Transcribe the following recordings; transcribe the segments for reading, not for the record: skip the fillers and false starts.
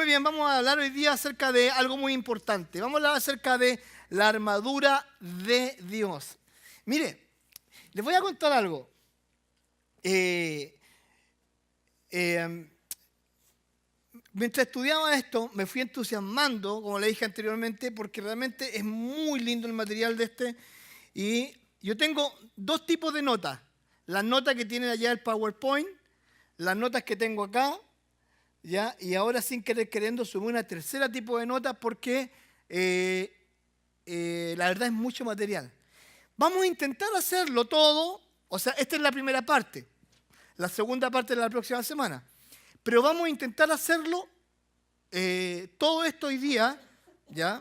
Muy bien, vamos a hablar hoy día acerca de algo muy importante. Vamos a hablar acerca de la armadura de Dios. Mire, les voy a contar algo. Mientras estudiaba esto, me fui entusiasmando, como le dije anteriormente, porque realmente es muy lindo el material de este. Y yo tengo dos tipos de notas. Las notas que tiene allá el PowerPoint, las notas que tengo acá, ¿ya? Y ahora sin querer queriendo subir una tercera tipo de notas porque la verdad es mucho material. Vamos a intentar hacerlo todo, o sea, esta es la primera parte. La segunda parte de la próxima semana. Pero vamos a intentar hacerlo todo esto hoy día, ¿ya?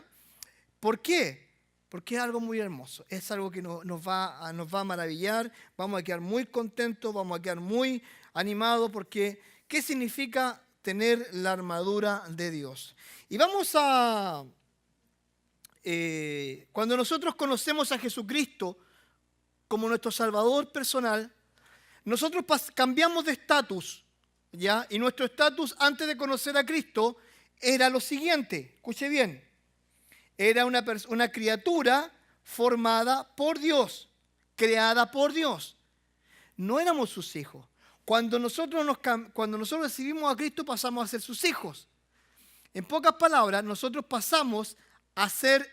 ¿Por qué? Porque es algo muy hermoso, es algo que nos va a maravillar, vamos a quedar muy contentos, vamos a quedar muy animados, porque ¿qué significa tener la armadura de Dios? Y vamos a, cuando nosotros conocemos a Jesucristo como nuestro Salvador personal, nosotros cambiamos de estatus, ¿ya? Y nuestro estatus antes de conocer a Cristo era lo siguiente, escuche bien. Era una criatura formada por Dios, creada por Dios. No éramos sus hijos. Cuando nosotros recibimos a Cristo pasamos a ser sus hijos. En pocas palabras, nosotros pasamos a ser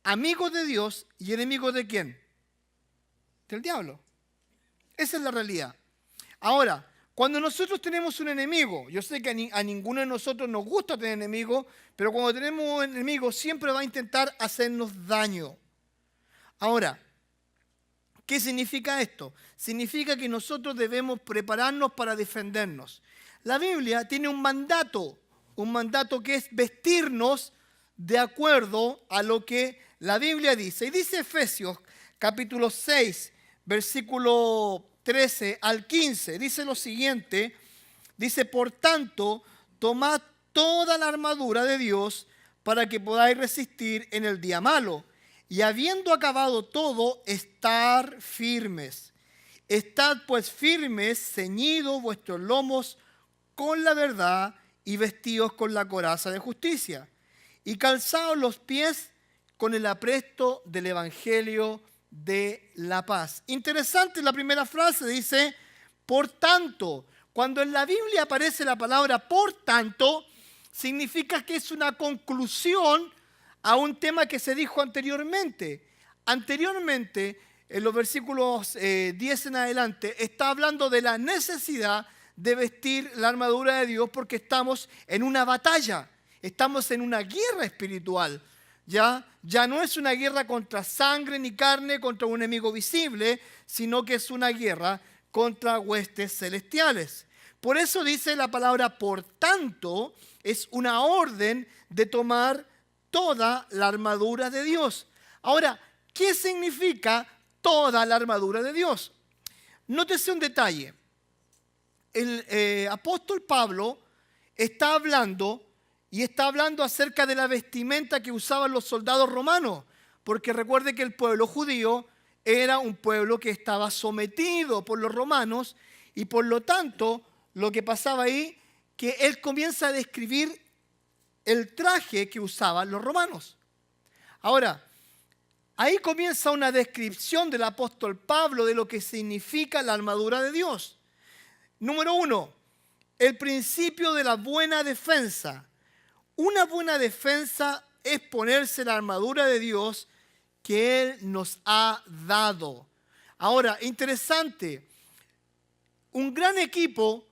amigos de Dios y enemigos ¿de quién? Del diablo. Esa es la realidad. Ahora, cuando nosotros tenemos un enemigo, yo sé que a ninguno de nosotros nos gusta tener enemigos, pero cuando tenemos un enemigo siempre va a intentar hacernos daño. Ahora, ¿qué significa esto? Significa que nosotros debemos prepararnos para defendernos. La Biblia tiene un mandato que es vestirnos de acuerdo a lo que la Biblia dice. Y dice Efesios capítulo 6, versículo 13 al 15, dice lo siguiente, dice, por tanto, tomad toda la armadura de Dios para que podáis resistir en el día malo, y habiendo acabado todo, estar firmes. Estad pues firmes, ceñidos vuestros lomos con la verdad y vestidos con la coraza de justicia, y calzados los pies con el apresto del evangelio de la paz. Interesante la primera frase, dice, por tanto. Cuando en la Biblia aparece la palabra por tanto, significa que es una conclusión a un tema que se dijo anteriormente. Anteriormente, en los versículos 10 en adelante, está hablando de la necesidad de vestir la armadura de Dios porque estamos en una batalla, estamos en una guerra espiritual. Ya no es una guerra contra sangre ni carne, contra un enemigo visible, sino que es una guerra contra huestes celestiales. Por eso dice la palabra por tanto, es una orden de tomar toda la armadura de Dios. Ahora, ¿qué significa toda la armadura de Dios? Nótese un detalle. El apóstol Pablo está hablando acerca de la vestimenta que usaban los soldados romanos, porque recuerde que el pueblo judío era un pueblo que estaba sometido por los romanos y por lo tanto lo que pasaba ahí, que él comienza a describir el traje que usaban los romanos. Ahora, ahí comienza una descripción del apóstol Pablo de lo que significa la armadura de Dios. Número 1, el principio de la buena defensa. Una buena defensa es ponerse la armadura de Dios que Él nos ha dado. Ahora, interesante, un gran equipo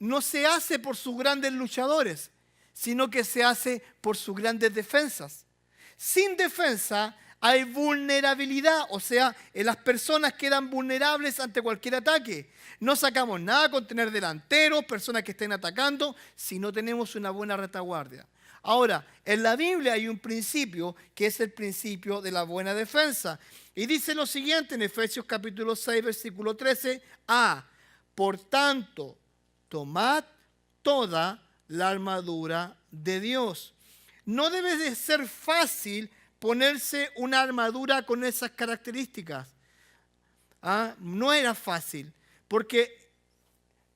no se hace por sus grandes luchadores, sino que se hace por sus grandes defensas. Sin defensa hay vulnerabilidad, o sea, las personas quedan vulnerables ante cualquier ataque. No sacamos nada con tener delanteros, personas que estén atacando, si no tenemos una buena retaguardia. Ahora, en la Biblia hay un principio que es el principio de la buena defensa. Y dice lo siguiente en Efesios capítulo 6, versículo 13. Por tanto, tomad toda la armadura de Dios. No debe de ser fácil ponerse una armadura con esas características. No era fácil, porque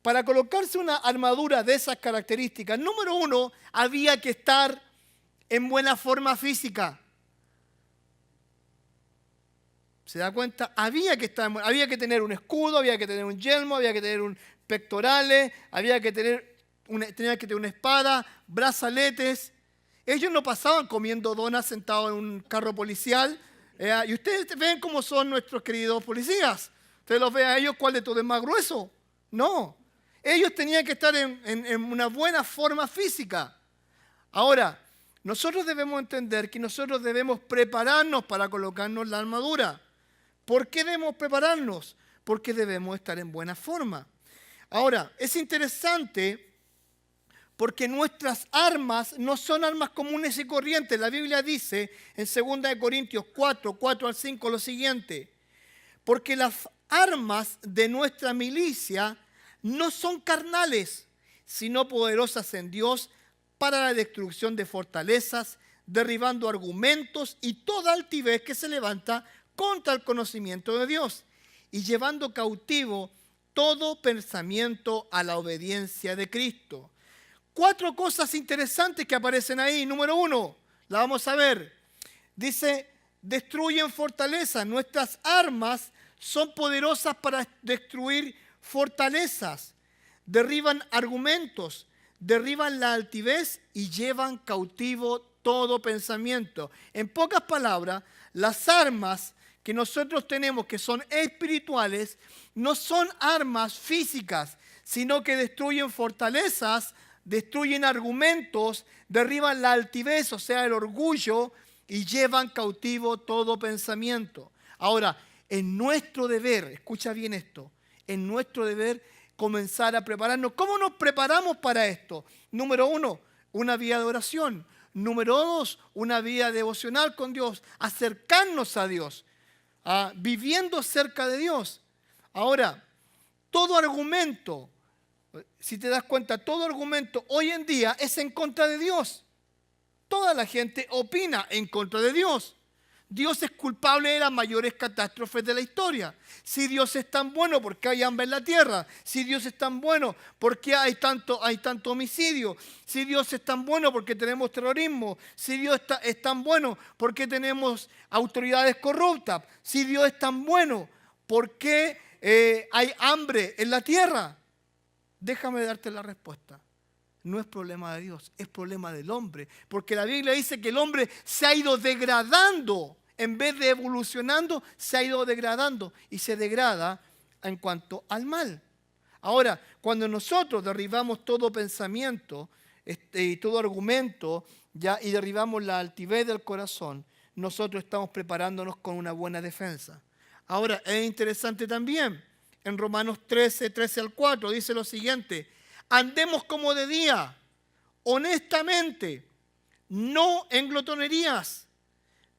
para colocarse una armadura de esas características, número uno, había que estar en buena forma física. ¿Se da cuenta? Había que tener un escudo, había que tener un yelmo, había que tener un pectorales, tenía que tener una espada, brazaletes. Ellos no pasaban comiendo donas sentados en un carro policial. Y ustedes ven cómo son nuestros queridos policías. Ustedes los ven a ellos, ¿cuál de todo es más grueso? No. Ellos tenían que estar en una buena forma física. Ahora, nosotros debemos entender que nosotros debemos prepararnos para colocarnos la armadura. ¿Por qué debemos prepararnos? Porque debemos estar en buena forma. Ahora, es interesante porque nuestras armas no son armas comunes y corrientes. La Biblia dice en 2 Corintios 4, 4 al 5 lo siguiente. Porque las armas de nuestra milicia no son carnales, sino poderosas en Dios para la destrucción de fortalezas, derribando argumentos y toda altivez que se levanta contra el conocimiento de Dios y llevando cautivo todo pensamiento a la obediencia de Cristo. 4 cosas interesantes que aparecen ahí. Número 1, la vamos a ver. Dice, destruyen fortalezas. Nuestras armas son poderosas para destruir fortalezas. Derriban argumentos, derriban la altivez y llevan cautivo todo pensamiento. En pocas palabras, las armas que nosotros tenemos, que son espirituales, no son armas físicas, sino que destruyen fortalezas, destruyen argumentos, derriban la altivez, o sea, el orgullo, y llevan cautivo todo pensamiento. Ahora, en nuestro deber, escucha bien esto, en nuestro deber comenzar a prepararnos. ¿Cómo nos preparamos para esto? Número 1, una vida de oración. Número 2, una vida devocional con Dios, acercarnos a Dios, viviendo cerca de Dios. Ahora, todo argumento, si te das cuenta, todo argumento hoy en día es en contra de Dios. Toda la gente opina en contra de Dios. Dios es culpable de las mayores catástrofes de la historia. Si Dios es tan bueno, ¿por qué hay hambre en la tierra? Si Dios es tan bueno, ¿por qué hay tanto homicidio? Si Dios es tan bueno, ¿por qué tenemos terrorismo? Si Dios es tan bueno, ¿por qué tenemos autoridades corruptas? Si Dios es tan bueno, ¿por qué hay hambre en la tierra? Déjame darte la respuesta. No es problema de Dios, es problema del hombre. Porque la Biblia dice que el hombre se ha ido degradando. En vez de evolucionando, se ha ido degradando y se degrada en cuanto al mal. Ahora, cuando nosotros derribamos todo pensamiento y todo argumento y derribamos la altivez del corazón, nosotros estamos preparándonos con una buena defensa. Ahora, es interesante también, en Romanos 13, 13 al 4, dice lo siguiente: andemos como de día, honestamente, no en glotonerías,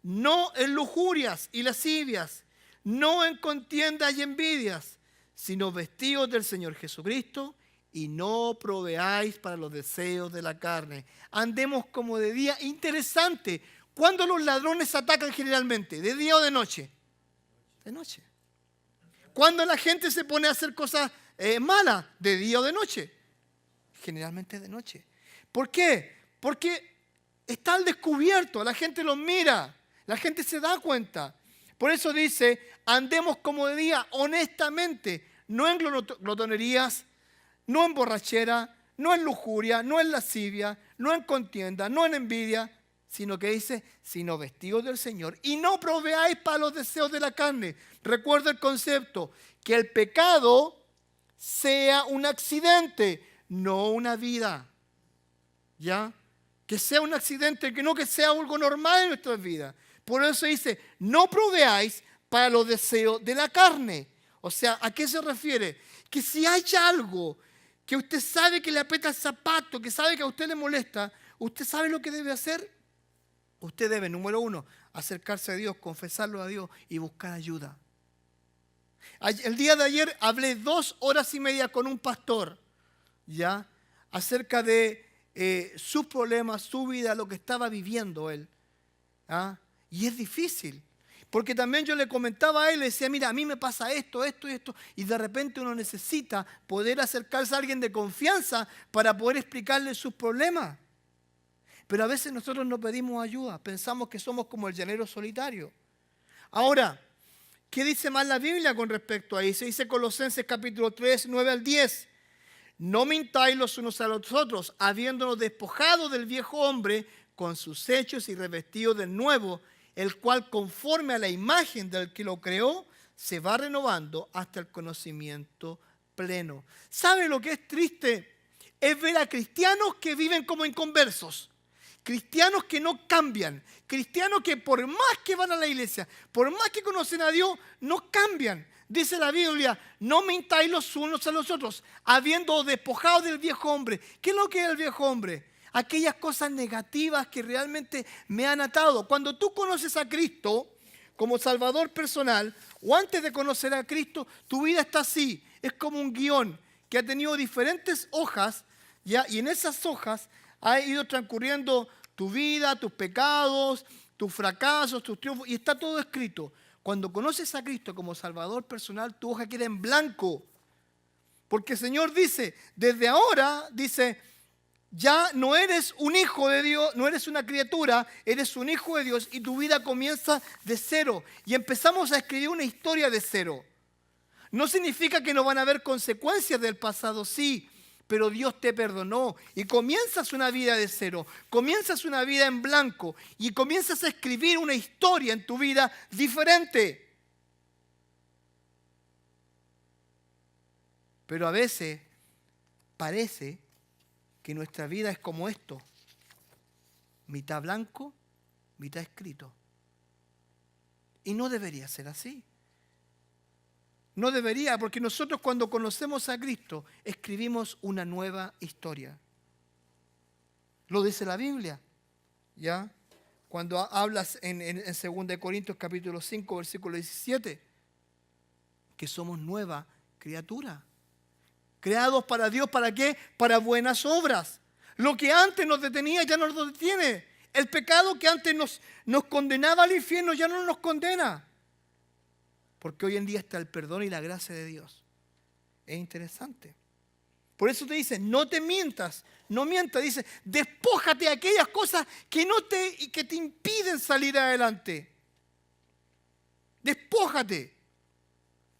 no en lujurias y lascivias, no en contiendas y envidias, sino vestidos del Señor Jesucristo y no proveáis para los deseos de la carne. Andemos como de día. Interesante, ¿cuándo los ladrones atacan generalmente? ¿De día o de noche? De noche. ¿Cuándo la gente se pone a hacer cosas malas? ¿De día o de noche? Generalmente de noche. ¿Por qué? Porque está al descubierto, la gente los mira, la gente se da cuenta. Por eso dice, andemos como de día, honestamente, no en glotonerías, no en borrachera, no en lujuria, no en lascivia, no en contienda, no en envidia, sino que dice, sino vestidos del Señor, y no proveáis para los deseos de la carne. Recuerda el concepto, que el pecado sea un accidente, no una vida. ¿Ya? Que sea un accidente, que no que sea algo normal en nuestras vidas. Por eso dice, no proveáis para los deseos de la carne. O sea, ¿a qué se refiere? Que si hay algo que usted sabe que le aprieta el zapato, que sabe que a usted le molesta, ¿usted sabe lo que debe hacer? Usted debe, número 1, acercarse a Dios, confesarlo a Dios y buscar ayuda. El día de ayer hablé 2 horas y media con un pastor, ¿ya? Acerca de sus problemas, su vida, lo que estaba viviendo él. ¿Ah? Y es difícil. Porque también yo le comentaba a él, le decía, mira, a mí me pasa esto, esto y esto. Y de repente uno necesita poder acercarse a alguien de confianza para poder explicarle sus problemas. Pero a veces nosotros no pedimos ayuda, pensamos que somos como el llanero solitario. Ahora, ¿qué dice más la Biblia con respecto a eso? Dice Colosenses capítulo 3, 9 al 10. No mintáis los unos a los otros, habiéndonos despojado del viejo hombre con sus hechos y revestidos del nuevo, el cual conforme a la imagen del que lo creó, se va renovando hasta el conocimiento pleno. ¿Sabe lo que es triste? Es ver a cristianos que viven como inconversos. Cristianos que no cambian, cristianos que por más que van a la iglesia, por más que conocen a Dios, no cambian. Dice la Biblia, no mintáis los unos a los otros, habiendo despojado del viejo hombre. ¿Qué es lo que es el viejo hombre? Aquellas cosas negativas que realmente me han atado. Cuando tú conoces a Cristo como Salvador personal, o antes de conocer a Cristo, tu vida está así. Es como un guión que ha tenido diferentes hojas, ¿ya? Y en esas hojas ha ido transcurriendo tu vida, tus pecados, tus fracasos, tus triunfos, y está todo escrito. Cuando conoces a Cristo como Salvador personal, tu hoja queda en blanco. Porque el Señor dice, desde ahora, dice, ya no eres un hijo de Dios, no eres una criatura, eres un hijo de Dios y tu vida comienza de cero. Y empezamos a escribir una historia de cero. No significa que no van a haber consecuencias del pasado, sí, pero Dios te perdonó y comienzas una vida de cero, comienzas una vida en blanco y comienzas a escribir una historia en tu vida diferente. Pero a veces parece que nuestra vida es como esto, mitad blanco, mitad escrito. Y no debería ser así. No debería, porque nosotros cuando conocemos a Cristo, escribimos una nueva historia. Lo dice la Biblia, ¿ya? Cuando hablas en 2 Corintios capítulo 5, versículo 17, que somos nueva criatura. Creados para Dios, ¿para qué? Para buenas obras. Lo que antes nos detenía ya no nos detiene. El pecado que antes nos condenaba al infierno ya no nos condena. Porque hoy en día está el perdón y la gracia de Dios. Es interesante. Por eso te dice, no te mientas, no mientas. Dice, despójate de aquellas cosas que te impiden salir adelante. Despójate.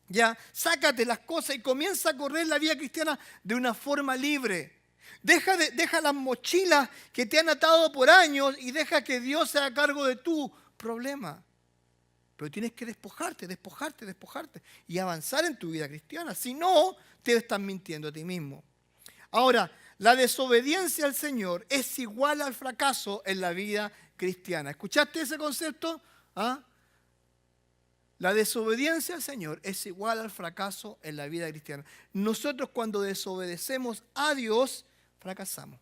Ya, sácate las cosas y comienza a correr la vida cristiana de una forma libre. Deja las mochilas que te han atado por años y deja que Dios se haga cargo de tu problema. Pero tienes que despojarte y avanzar en tu vida cristiana. Si no, te estás mintiendo a ti mismo. Ahora, la desobediencia al Señor es igual al fracaso en la vida cristiana. ¿Escuchaste ese concepto? ¿Ah? La desobediencia al Señor es igual al fracaso en la vida cristiana. Nosotros cuando desobedecemos a Dios, fracasamos.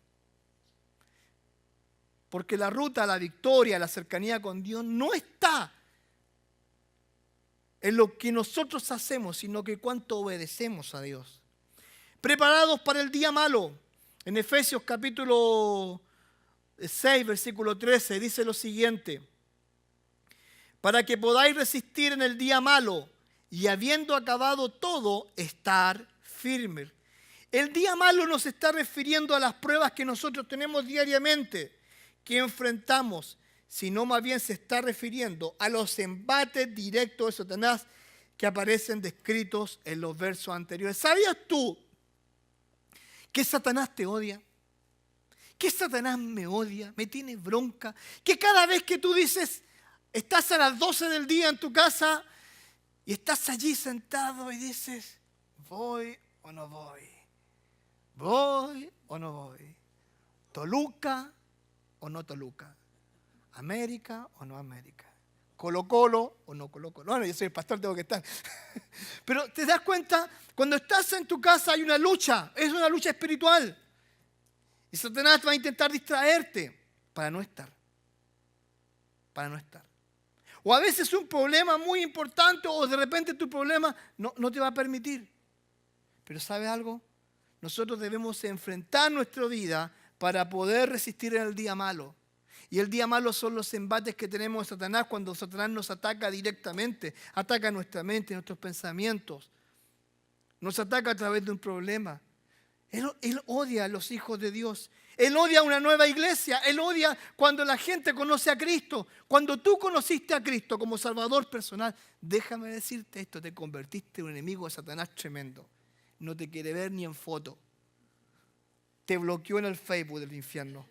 Porque la ruta a la victoria, a la cercanía con Dios, no está en lo que nosotros hacemos, sino que cuánto obedecemos a Dios. Preparados para el día malo. En Efesios capítulo 6, versículo 13, dice lo siguiente. Para que podáis resistir en el día malo y habiendo acabado todo, estar firmes. El día malo nos está refiriendo a las pruebas que nosotros tenemos diariamente, que enfrentamos, sino más bien se está refiriendo a los embates directos de Satanás que aparecen descritos en los versos anteriores. ¿Sabías tú que Satanás te odia? Que Satanás me odia, me tiene bronca, que cada vez que tú dices, estás a las 12 del día en tu casa y estás allí sentado y dices, ¿voy o no voy? ¿Voy o no voy? ¿Toluca o no Toluca? ¿América o no América? ¿Colo-Colo o no Colo-Colo? Bueno, yo soy el pastor, tengo que estar. Pero te das cuenta, cuando estás en tu casa hay una lucha, es una lucha espiritual. Y Satanás va a intentar distraerte para no estar. Para no estar. O a veces un problema muy importante o de repente tu problema no te va a permitir. Pero ¿sabes algo? Nosotros debemos enfrentar nuestra vida para poder resistir en el día malo. Y el día malo son los embates que tenemos de Satanás cuando Satanás nos ataca directamente, ataca nuestra mente, nuestros pensamientos. Nos ataca a través de un problema. Él odia a los hijos de Dios. Él odia una nueva iglesia. Él odia cuando la gente conoce a Cristo. Cuando tú conociste a Cristo como Salvador personal, déjame decirte esto, te convertiste en un enemigo de Satanás tremendo. No te quiere ver ni en foto. Te bloqueó en el Facebook del infierno.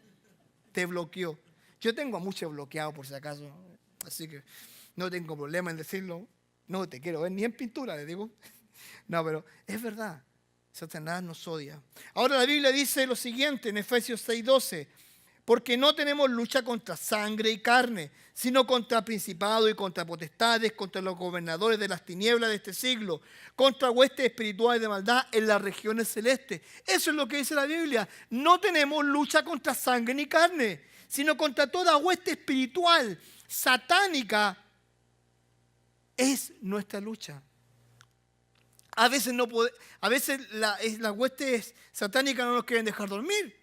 Te bloqueó. Yo tengo a muchos bloqueados por si acaso, así que no tengo problema en decirlo. No te quiero ver ni en pintura, le digo. No, pero es verdad. Satanás nos odia. Ahora la Biblia dice lo siguiente en Efesios 6:12. Porque no tenemos lucha contra sangre y carne, sino contra principados y contra potestades, contra los gobernadores de las tinieblas de este siglo, contra huestes espirituales de maldad en las regiones celestes. Eso es lo que dice la Biblia. No tenemos lucha contra sangre ni carne, sino contra toda hueste espiritual, satánica. Es nuestra lucha. A veces las huestes satánicas no nos quieren dejar dormir.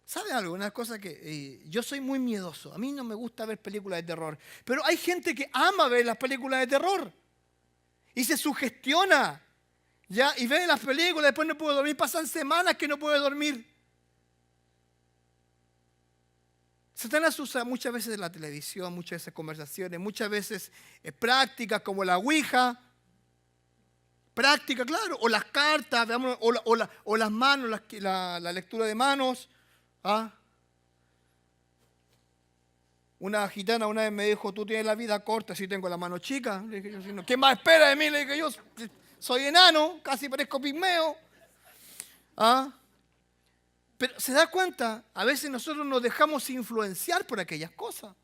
¿Sabe algo? Una cosa que yo soy muy miedoso. A mí no me gusta ver películas de terror. Pero hay gente que ama ver las películas de terror. Y se sugestiona. ¿Ya? Y ve las películas, después no puede dormir. Pasan semanas que no puede dormir. Satanás usa muchas veces la televisión, muchas veces conversaciones, muchas veces prácticas como la Ouija. Práctica, claro. O las cartas, o las manos, la lectura de manos. ¿Ah? Una gitana una vez me dijo, tú tienes la vida corta, si tengo la mano chica. Le dije yo, ¿qué más espera de mí? Le dije yo, soy enano, casi parezco pigmeo. ¿Ah? Pero se da cuenta, a veces nosotros nos dejamos influenciar por aquellas cosas.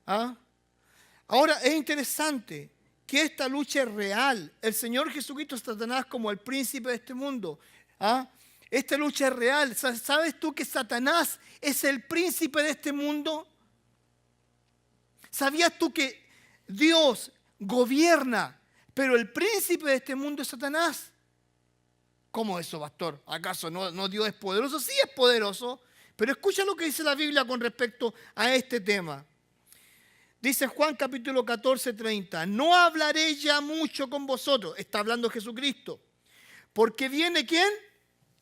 ¿Ah? Ahora es interesante que esta lucha es real. El Señor Jesucristo es Satanás como el príncipe de este mundo. ¿Ah? Esta lucha es real. ¿Sabes tú que Satanás es el príncipe de este mundo? ¿Sabías tú que Dios gobierna, pero el príncipe de este mundo es Satanás? ¿Cómo eso, pastor? ¿Acaso no Dios es poderoso? Sí es poderoso, pero escucha lo que dice la Biblia con respecto a este tema. Dice Juan capítulo 14:30, no hablaré ya mucho con vosotros, está hablando Jesucristo, porque viene ¿quién?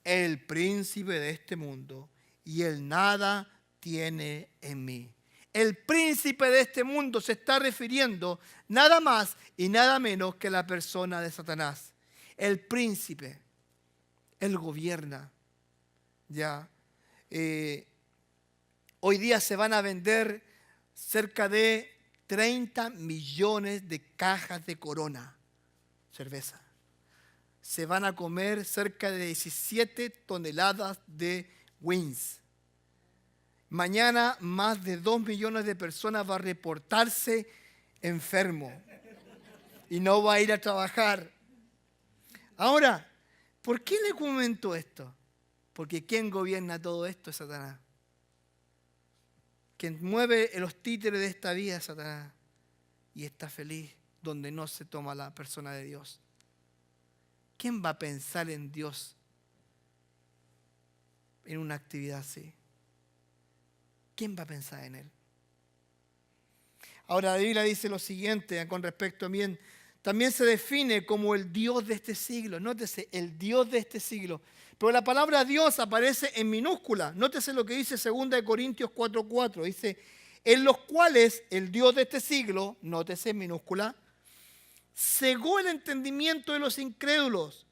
El príncipe de este mundo, y él nada tiene en mí. El príncipe de este mundo se está refiriendo nada más y nada menos que la persona de Satanás. El príncipe, él gobierna. Ya. Hoy día se van a vender cerca de 30 millones de cajas de Corona, cerveza. Se van a comer cerca de 17 toneladas de Wings. Mañana más de 2 millones de personas va a reportarse enfermo y no va a ir a trabajar. Ahora, ¿por qué le comento esto? Porque ¿quién gobierna todo esto es Satanás. Quien mueve los títeres de esta vida es Satanás. Y está feliz donde no se toma la persona de Dios. ¿Quién va a pensar en Dios en una actividad así? ¿Quién va a pensar en Él? Ahora la Biblia dice lo siguiente con respecto a mí. También se define como el Dios de este siglo. Nótese, el Dios de este siglo. Pero la palabra Dios aparece en minúscula. Nótese lo que dice 2 Corintios 4:4. Dice, en los cuales el Dios de este siglo, nótese en minúscula, cegó el entendimiento de los incrédulos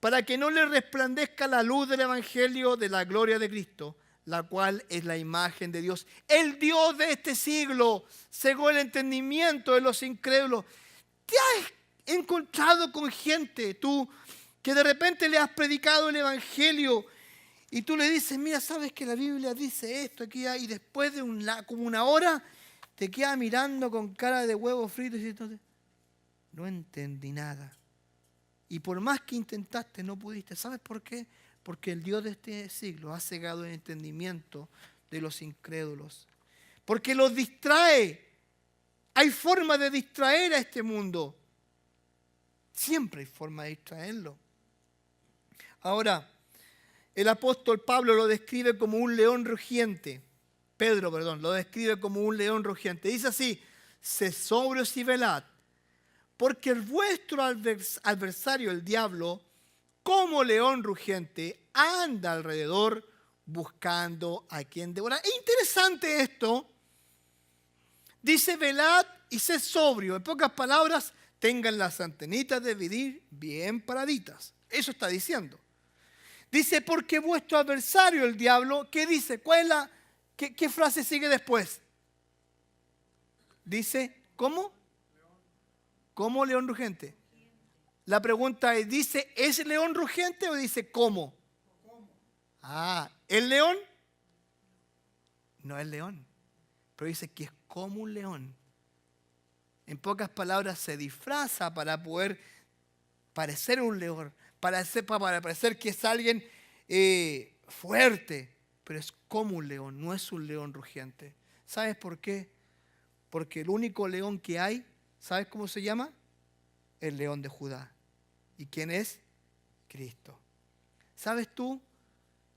para que no les resplandezca la luz del evangelio de la gloria de Cristo, la cual es la imagen de Dios. El Dios de este siglo cegó el entendimiento de los incrédulos. ¿Te has encontrado con gente, tú, que de repente le has predicado el evangelio y tú le dices, mira, sabes que la Biblia dice esto aquí, y después de como una hora te queda mirando con cara de huevo frito y dices, no entendí nada. Y por más que intentaste, no pudiste. ¿Sabes por qué? Porque el Dios de este siglo ha cegado el entendimiento de los incrédulos. Porque los distrae. Hay forma de distraer a este mundo. Siempre hay forma de distraerlo. Ahora, el apóstol Pablo lo describe como un león rugiente. Pedro, perdón, lo describe como un león rugiente. Dice así: sed sobrios y velad, porque el vuestro adversario, el diablo, como león rugiente, anda alrededor buscando a quien devorar. Es interesante esto. Dice: velad y sed sobrio. En pocas palabras, tengan las antenitas de vivir bien paraditas. Eso está diciendo. Dice: porque vuestro adversario, el diablo, ¿qué dice? ¿Qué frase sigue después? Dice: ¿cómo? ¿Cómo león rugiente? La pregunta es, ¿dice es león rugiente o dice cómo? ¿el león? No es león, pero dice que es como un león. En pocas palabras, se disfraza para poder parecer un león, para parecer que es alguien fuerte, pero es como un león, no es un león rugiente. ¿Sabes por qué? Porque el único león que hay, ¿sabes cómo se llama? El león de Judá. ¿Y quién es? Cristo. ¿Sabes tú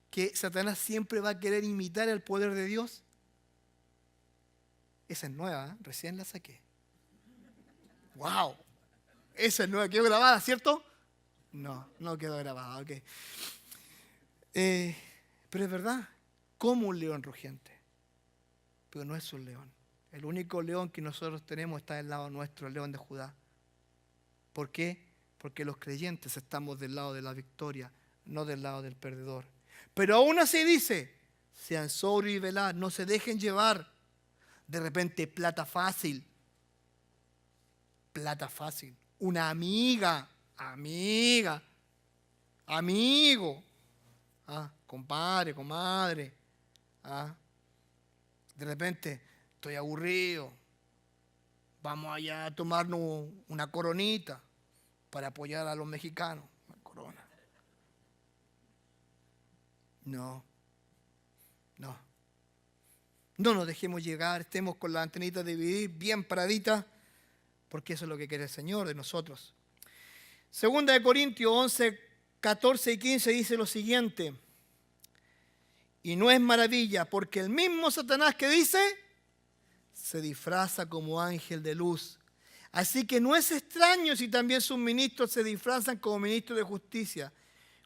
que Satanás siempre va a querer imitar el poder de Dios? Esa es nueva, ¿eh? Recién la saqué. ¡Wow! Esa es nueva, quedó grabada, ¿cierto? No quedó grabada, ok. Pero es verdad, como un león rugiente. Pero no es un león. El único león que nosotros tenemos está del lado nuestro, el león de Judá. ¿Por qué? Porque los creyentes estamos del lado de la victoria, no del lado del perdedor. Pero aún así dice: sean sobrios y velad, no se dejen llevar de repente plata fácil. Plata fácil. Una amiga, amigo, compadre, comadre. De repente, estoy aburrido, vamos allá a tomarnos una coronita para apoyar a los mexicanos. Una corona. No nos dejemos llegar, estemos con las antenitas de vivir bien paraditas, porque eso es lo que quiere el Señor de nosotros. Segunda de Corintios 11, 14 y 15 dice lo siguiente: y no es maravilla, porque el mismo Satanás, que dice, se disfraza como ángel de luz. Así que no es extraño si también sus ministros se disfrazan como ministros de justicia,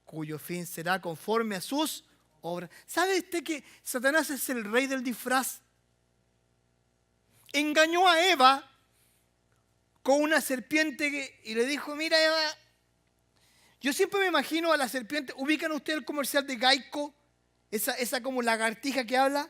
cuyo fin será conforme a sus obras. ¿Sabe usted que Satanás es el rey del disfraz? Engañó a Eva con una serpiente y le dijo: mira, Eva, yo siempre me imagino a la serpiente. ¿Ubican ustedes el comercial de Geico? Esa como lagartija que habla.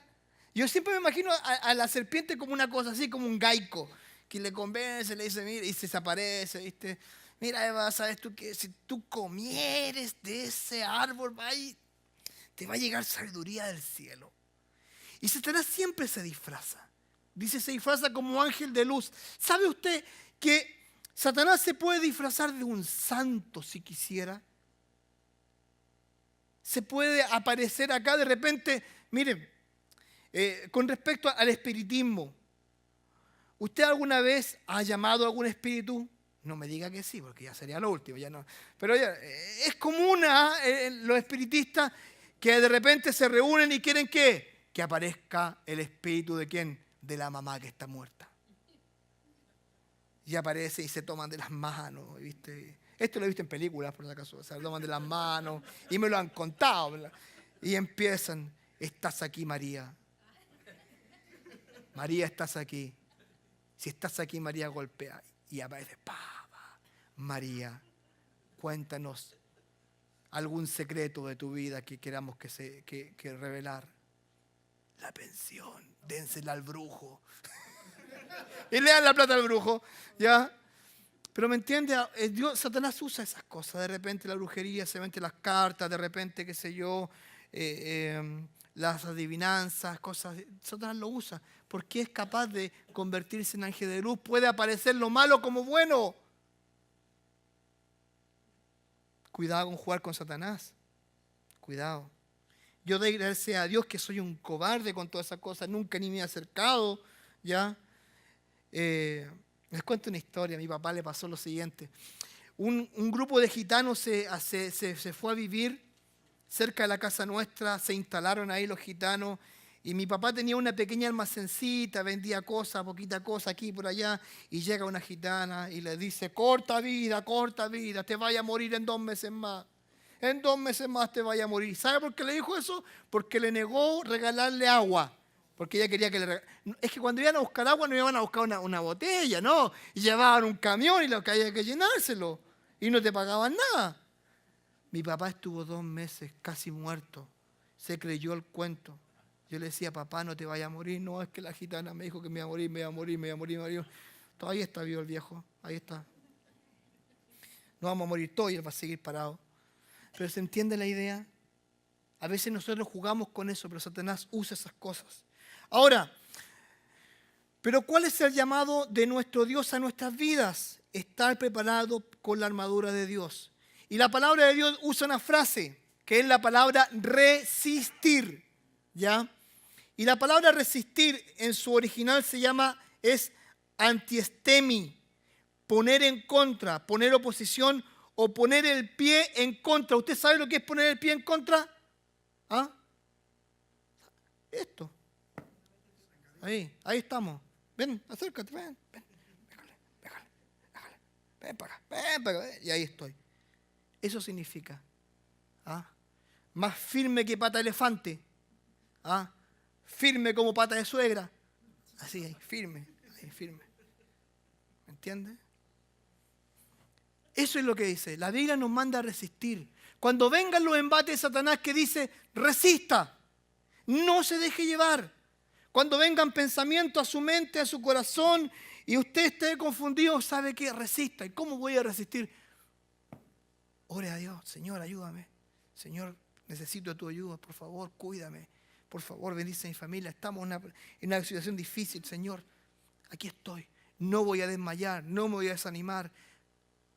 Yo siempre me imagino a la serpiente como una cosa así, como un Geico, que le convence, le dice, mira, y se desaparece, ¿viste? Mira, Eva, ¿sabes tú que si tú comieres de ese árbol, te va a llegar sabiduría del cielo? Y Satanás siempre se disfraza. Dice, se disfraza como ángel de luz. ¿Sabe usted que Satanás se puede disfrazar de un santo si quisiera? Se puede aparecer acá de repente. Miren, con respecto al espiritismo, ¿usted alguna vez ha llamado a algún espíritu? No me diga que sí, porque ya sería lo último. Ya no. Pero ya, es común los espiritistas que de repente se reúnen y quieren que aparezca el espíritu de ¿quién? De la mamá que está muerta. Y aparece y se toman de las manos, ¿viste? Esto lo he visto en películas, por si acaso. Se toman de las manos y me lo han contado, ¿verdad? Y empiezan: estás aquí, María. María, estás aquí. Si estás aquí, María, golpea. Y aparece: María, cuéntanos algún secreto de tu vida que queramos que revelar. La pensión, dénsela al brujo. Y le dan la plata al brujo, ¿ya? Pero ¿me entiende? Satanás usa esas cosas. De repente la brujería, se vende las cartas, de repente, qué sé yo, las adivinanzas, cosas. Satanás lo usa porque es capaz de convertirse en ángel de luz. Puede aparecer lo malo como bueno. Cuidado con jugar con Satanás. Cuidado. Yo doy gracias a Dios que soy un cobarde con todas esas cosas. Nunca ni me he acercado, ¿ya? Les cuento una historia. A mi papá le pasó lo siguiente. Un grupo de gitanos se fue a vivir cerca de la casa nuestra, se instalaron ahí los gitanos. Y mi papá tenía una pequeña almacencita, vendía cosas, poquita cosa aquí y por allá. Y llega una gitana y le dice, corta vida, te vaya a morir en 2 meses más. En 2 meses más te vaya a morir. ¿Sabe por qué le dijo eso? Porque le negó regalarle agua. Porque ella quería que le regalaran. Es que cuando iban a buscar agua no iban a buscar una botella, ¿no? Y llevaban un camión y lo que había que llenárselo. Y no te pagaban nada. Mi papá estuvo 2 meses casi muerto. Se creyó el cuento. Yo le decía, papá, no te vayas a morir. No, es que la gitana me dijo que me iba a morir, me iba a morir. Todavía está vivo el viejo, ahí está. No vamos a morir todos y él va a seguir parado. Pero ¿se entiende la idea? A veces nosotros jugamos con eso, pero Satanás usa esas cosas. Ahora, ¿pero cuál es el llamado de nuestro Dios a nuestras vidas? Estar preparado con la armadura de Dios. Y la palabra de Dios usa una frase, que es la palabra resistir. ¿Ya? Y la palabra resistir en su original es antiestemi, poner en contra, poner oposición o poner el pie en contra. ¿Usted sabe lo que es poner el pie en contra? ¿Ah? Esto. Ahí estamos. Ven, acércate, ven. Déjale. Ven para acá. Y ahí estoy. Eso significa. ¿Ah? Más firme que pata de elefante. ¿Ah? Firme como pata de suegra. Así, ahí, firme. ¿Me entiendes? Eso es lo que dice. La Biblia nos manda a resistir. Cuando vengan los embates de Satanás que dice, resista. No se deje llevar. Cuando vengan pensamientos a su mente, a su corazón, y usted esté confundido, ¿sabe qué? Resista. ¿Y cómo voy a resistir? Ore a Dios. Señor, ayúdame. Señor, necesito tu ayuda. Por favor, cuídame. Por favor, bendice a mi familia. Estamos en una situación difícil, Señor. Aquí estoy. No voy a desmayar, no me voy a desanimar.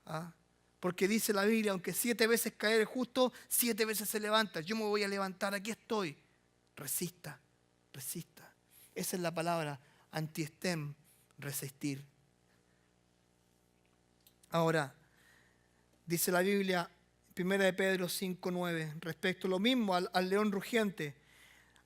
¿Ah? Porque dice la Biblia, aunque 7 veces caer el justo, 7 veces se levanta. Yo me voy a levantar, aquí estoy. Resista. Esa es la palabra, antiestem, resistir. Ahora, dice la Biblia, 1 de Pedro 5:9, respecto a lo mismo, al león rugiente,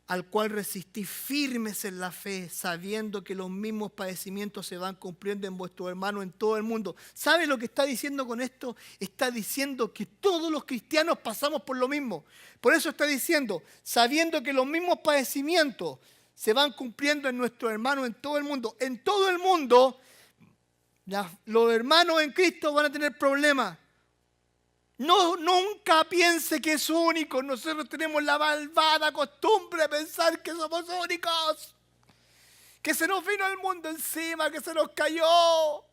al cual resistí firmes en la fe, sabiendo que los mismos padecimientos se van cumpliendo en vuestros hermanos en todo el mundo. ¿Sabe lo que está diciendo con esto? Está diciendo que todos los cristianos pasamos por lo mismo. Por eso está diciendo, sabiendo que los mismos padecimientos se van cumpliendo en nuestros hermanos en todo el mundo. En todo el mundo, los hermanos en Cristo van a tener problemas. No, nunca piense que es único. Nosotros tenemos la malvada costumbre de pensar que somos únicos. Que se nos vino el mundo encima, que se nos cayó.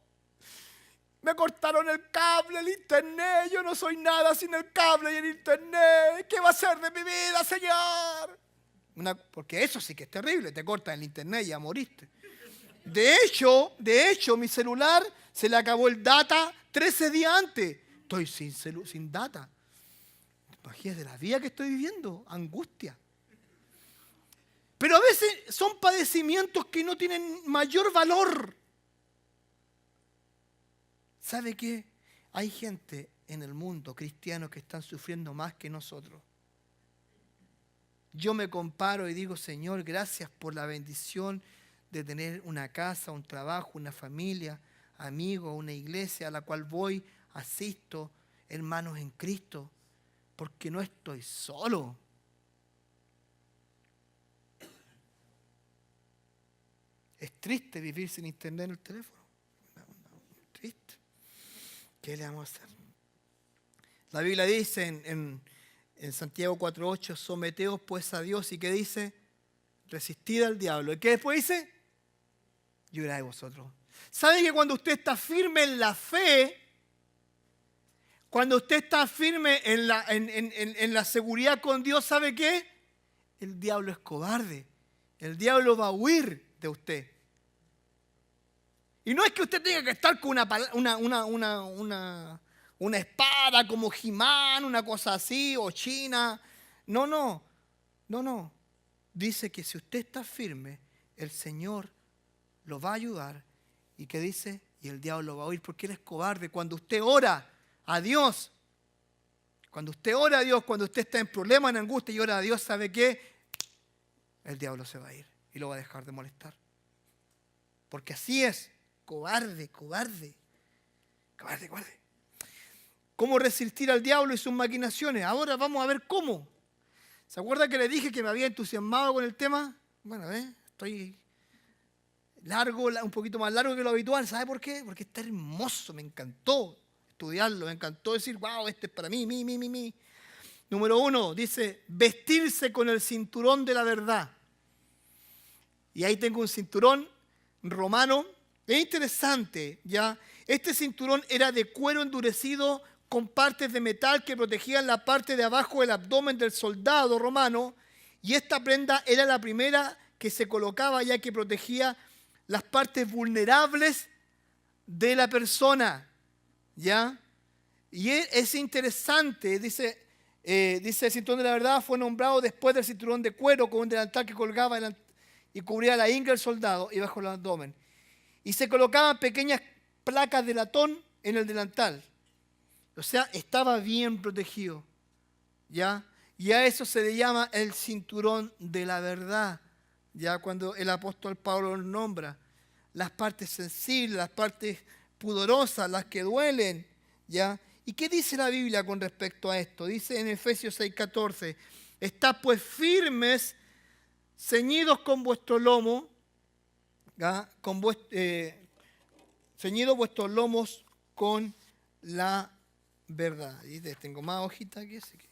Me cortaron el cable, el internet. Yo no soy nada sin el cable y el internet. ¿Qué va a ser de mi vida, Señor? Porque eso sí que es terrible. Te cortan el internet y ya moriste. De hecho, mi celular se le acabó el data 13 días antes. Estoy sin data. Imagínate la vida que estoy viviendo, angustia. Pero a veces son padecimientos que no tienen mayor valor. ¿Sabe qué? Hay gente en el mundo, cristianos, que están sufriendo más que nosotros. Yo me comparo y digo, Señor, gracias por la bendición de tener una casa, un trabajo, una familia, amigos, una iglesia a la cual voy, asisto, hermanos en Cristo, porque no estoy solo. Es triste vivir sin internet en el teléfono. Triste. ¿Qué le vamos a hacer? La Biblia dice en Santiago 4:8, someteos pues a Dios, y ¿qué dice? Resistid al diablo. ¿Y qué después dice? Y huirá de vosotros. ¿Sabe que cuando usted está firme en la fe, cuando usted está firme en la seguridad con Dios, ¿sabe qué? El diablo es cobarde. El diablo va a huir de usted. Y no es que usted tenga que estar con una espada como He-Man, una cosa así, o China. No. Dice que si usted está firme, el Señor lo va a ayudar. ¿Y qué dice? Y el diablo va a huir porque él es cobarde. Cuando usted ora a Dios Cuando usted ora a Dios, cuando usted está en problemas, en angustia y ora a Dios, ¿sabe qué? El diablo se va a ir y lo va a dejar de molestar. Porque así es. Cobarde. ¿Cómo resistir al diablo y sus maquinaciones? Ahora vamos a ver cómo. ¿Se acuerda que le dije que me había entusiasmado con el tema? Bueno, estoy largo, un poquito más largo que lo habitual. ¿Sabe por qué? Porque está hermoso, me encantó estudiarlo, me encantó decir, wow, este es para mí. Número 1, dice, vestirse con el cinturón de la verdad. Y ahí tengo un cinturón romano. Es interesante, ¿ya? Este cinturón era de cuero endurecido con partes de metal que protegían la parte de abajo del abdomen del soldado romano, y esta prenda era la primera que se colocaba ya que protegía las partes vulnerables de la persona, ¿ya? Y es interesante, dice el cinturón de la verdad fue nombrado después del cinturón de cuero con un delantal que colgaba y cubría la ingle del soldado y bajo el abdomen. Y se colocaban pequeñas placas de latón en el delantal. O sea, estaba bien protegido, ¿ya? Y a eso se le llama el cinturón de la verdad, ya cuando el apóstol Pablo lo nombra. Las partes sensibles, las partes pudorosas, las que duelen, ¿ya? ¿Y qué dice la Biblia con respecto a esto? Dice en Efesios 6:14, estad pues firmes, ceñidos con vuestro lomo, ¿ya? Ceñidos vuestros lomos con la verdad. Y tengo más hojitas aquí, así que.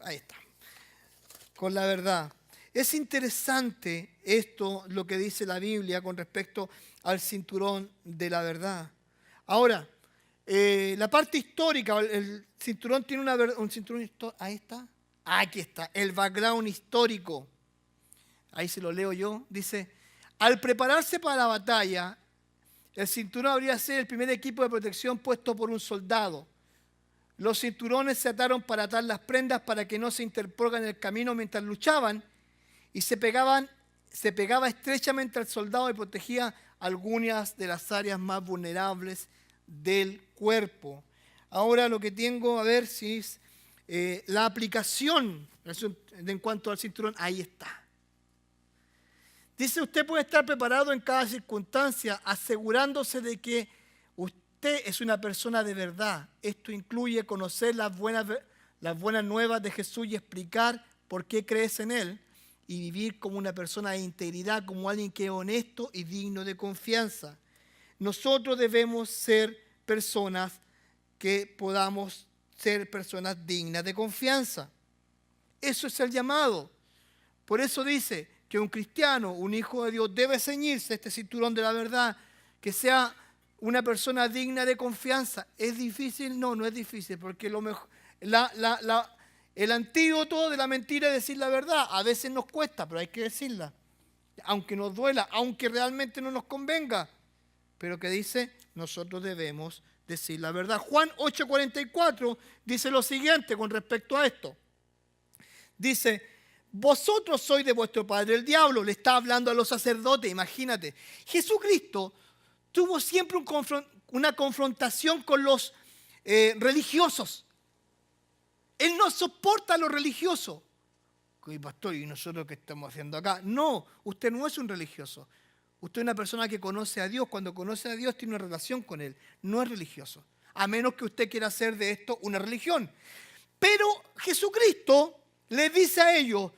Ahí está. Con la verdad. Es interesante esto, lo que dice la Biblia con respecto al cinturón de la verdad. Ahora, la parte histórica, el cinturón tiene un cinturón histórico. Ahí está. Aquí está. El background histórico. Ahí se lo leo yo. Dice, al prepararse para la batalla, el cinturón habría sido el primer equipo de protección puesto por un soldado. Los cinturones se ataron para atar las prendas para que no se interpongan en el camino mientras luchaban, y se pegaba estrechamente al soldado y protegía algunas de las áreas más vulnerables del cuerpo. Ahora lo que tengo, a ver si es la aplicación en cuanto al cinturón, ahí está. Dice, usted puede estar preparado en cada circunstancia, asegurándose de que usted es una persona de verdad. Esto incluye conocer las buenas nuevas de Jesús y explicar por qué crees en Él, y vivir como una persona de integridad, como alguien que es honesto y digno de confianza. Nosotros debemos ser personas que podamos ser personas dignas de confianza. Eso es el llamado. Por eso dice que un cristiano, un hijo de Dios, debe ceñirse este cinturón de la verdad, que sea una persona digna de confianza. ¿Es difícil? No, no es difícil, porque lo mejor, el antídoto de la mentira es decir la verdad. A veces nos cuesta, pero hay que decirla, aunque nos duela, aunque realmente no nos convenga. Pero que dice, nosotros debemos decir la verdad. Juan 8:44 dice lo siguiente con respecto a esto. Dice, vosotros sois de vuestro padre el diablo. Le está hablando a los sacerdotes, imagínate. Jesucristo tuvo siempre una confrontación con los religiosos. Él no soporta a los religiosos. Y pastor, ¿y nosotros qué estamos haciendo acá? No, usted no es un religioso. Usted es una persona que conoce a Dios. Cuando conoce a Dios tiene una relación con Él. No es religioso. A menos que usted quiera hacer de esto una religión. Pero Jesucristo le dice a ellos,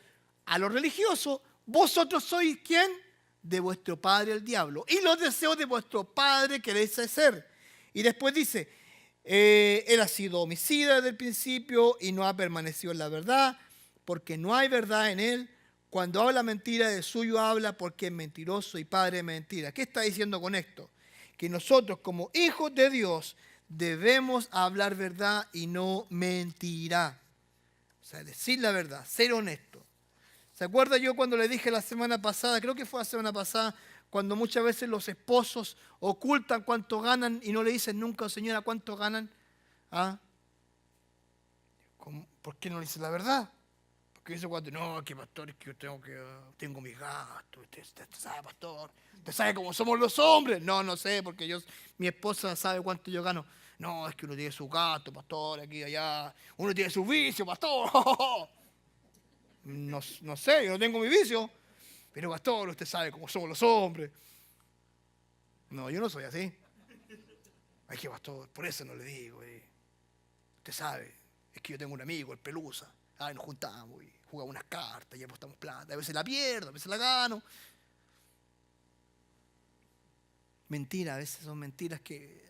a los religiosos, vosotros sois ¿quién? De vuestro padre el diablo. Y los deseos de vuestro padre queréis hacer. Y después dice, él ha sido homicida desde el principio y no ha permanecido en la verdad, porque no hay verdad en él. Cuando habla mentira, de suyo habla porque es mentiroso y padre de mentira. ¿Qué está diciendo con esto? Que nosotros como hijos de Dios debemos hablar verdad y no mentira. O sea, decir la verdad, ser honesto. ¿Se acuerda yo cuando le dije la semana pasada, creo que fue la semana pasada, cuando muchas veces los esposos ocultan cuánto ganan y no le dicen nunca, señora, cuánto ganan? ¿Ah? ¿Por qué no le dicen la verdad? Que dice cuando, no, que pastor, es que yo tengo mis gastos, usted sabe, pastor, usted sabe cómo somos los hombres. No, no sé, porque mi esposa sabe cuánto yo gano. No, es que uno tiene su gasto, pastor, aquí y allá. Uno tiene su vicio, pastor. No, no sé, yo no tengo mi vicio. Pero pastor, usted sabe cómo somos los hombres. No, yo no soy así. Ay, que pastor, por eso no le digo. Usted sabe, es que yo tengo un amigo, el Pelusa. Ay, nos juntamos y jugamos unas cartas y apostamos plata. A veces la pierdo, a veces la gano. Mentiras, a veces son mentiras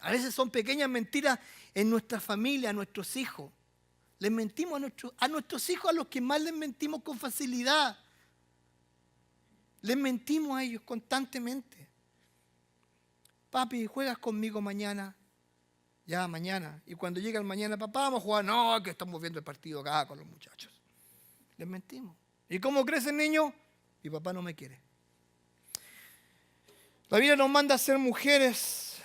a veces son pequeñas mentiras en nuestra familia, a nuestros hijos. Les mentimos a nuestros hijos, a los que más les mentimos con facilidad. Les mentimos a ellos constantemente. Papi, ¿juegas conmigo mañana? Ya, mañana. Y cuando llega el mañana, papá, vamos a jugar. No, que estamos viendo el partido acá con los muchachos. Les mentimos. ¿Y cómo crece el niño? Mi papá no me quiere. La Biblia nos manda a ser mujeres.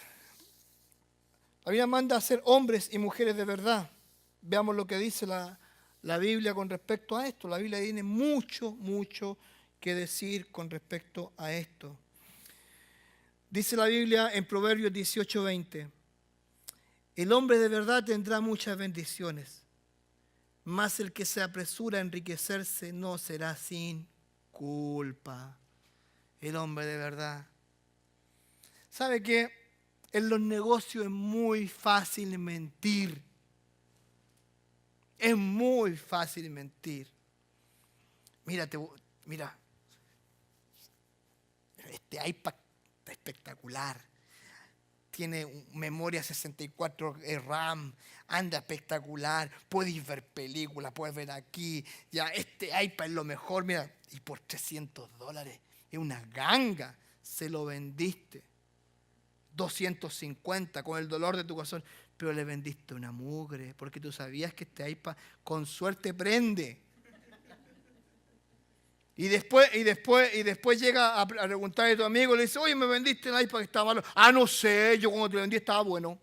La Biblia manda a ser hombres y mujeres de verdad. Veamos lo que dice la Biblia con respecto a esto. La Biblia tiene mucho, mucho que decir con respecto a esto. Dice la Biblia en Proverbios 18:20. El hombre de verdad tendrá muchas bendiciones, mas el que se apresura a enriquecerse no será sin culpa. El hombre de verdad. ¿Sabe qué? En los negocios es muy fácil mentir. Es muy fácil mentir. Mira, este iPad está espectacular. Tiene memoria 64 RAM, anda espectacular, puedes ver películas, puedes ver aquí, ya este iPad es lo mejor, mira, y por $300, es una ganga, se lo vendiste. 250 con el dolor de tu corazón, pero le vendiste una mugre, porque tú sabías que este iPad con suerte prende. Y después llega a preguntarle a tu amigo, le dice, oye, me vendiste el iPad que estaba malo. Ah, no sé, yo cuando te lo vendí estaba bueno.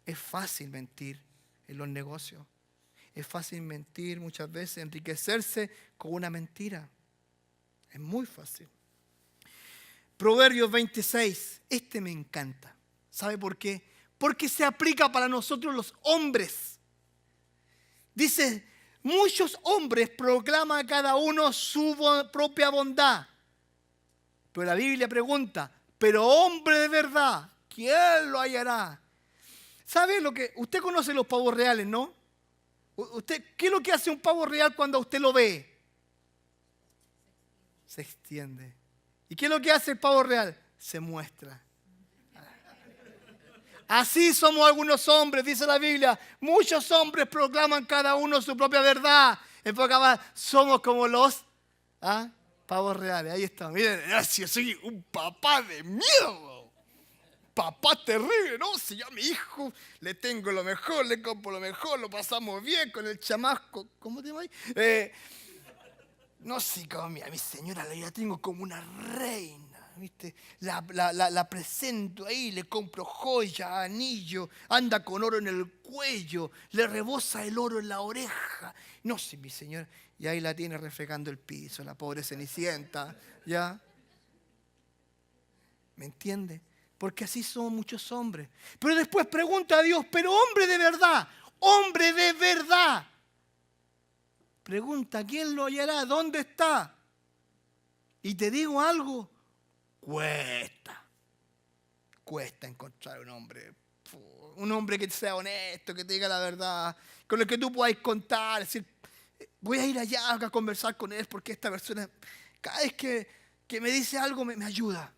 Es fácil mentir en los negocios. Es fácil mentir muchas veces, enriquecerse con una mentira. Es muy fácil. Proverbios 26, este me encanta. ¿Sabe por qué? Porque se aplica para nosotros los hombres. Dice, muchos hombres proclaman cada uno su propia bondad. Pero la Biblia pregunta, pero hombre de verdad, ¿quién lo hallará? ¿Sabe lo que? Usted conoce los pavos reales, ¿no? ¿Qué es lo que hace un pavo real cuando usted lo ve? Se extiende. ¿Y qué es lo que hace el pavo real? Se muestra. Así somos algunos hombres, dice la Biblia. Muchos hombres proclaman cada uno su propia verdad. En pocas palabras, somos como los pavos reales. Ahí está. Miren, gracias, soy un papá de miedo. Papá terrible, ¿no? Si yo a mi hijo le tengo lo mejor, le compro lo mejor, lo pasamos bien con el chamaco. ¿Cómo te llamas? No sé, como a mi señora la tengo como una reina, ¿viste? La presento ahí, le compro joya, anillo, anda con oro en el cuello, le rebosa el oro en la oreja. No sé, mi señora, y ahí la tiene refregando el piso, la pobre Cenicienta, ¿ya? ¿Me entiende? Porque así son muchos hombres. Pero después pregunta a Dios, pero hombre de verdad, hombre de verdad. Pregunta, ¿quién lo hallará? ¿Dónde está? Y te digo algo, cuesta encontrar un hombre que sea honesto, que te diga la verdad, con el que tú puedas contar, decir, voy a ir allá a conversar con él porque esta persona, cada vez que me dice algo me ayuda.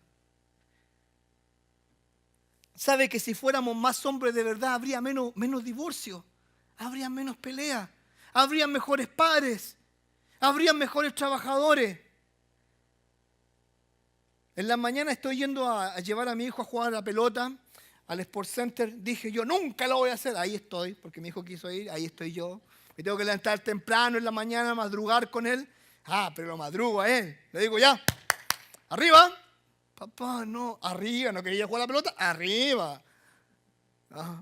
¿Sabe que si fuéramos más hombres de verdad habría menos divorcio? Habría menos peleas. Habría mejores padres, habría mejores trabajadores. En la mañana estoy yendo a llevar a mi hijo a jugar a la pelota al Sport Center. Dije yo, nunca lo voy a hacer. Ahí estoy, porque mi hijo quiso ir, ahí estoy yo. Me tengo que levantar temprano en la mañana, madrugar con él. Pero lo madrugo a él. Le digo ya, arriba. Papá, no, arriba, no quería jugar a la pelota, arriba.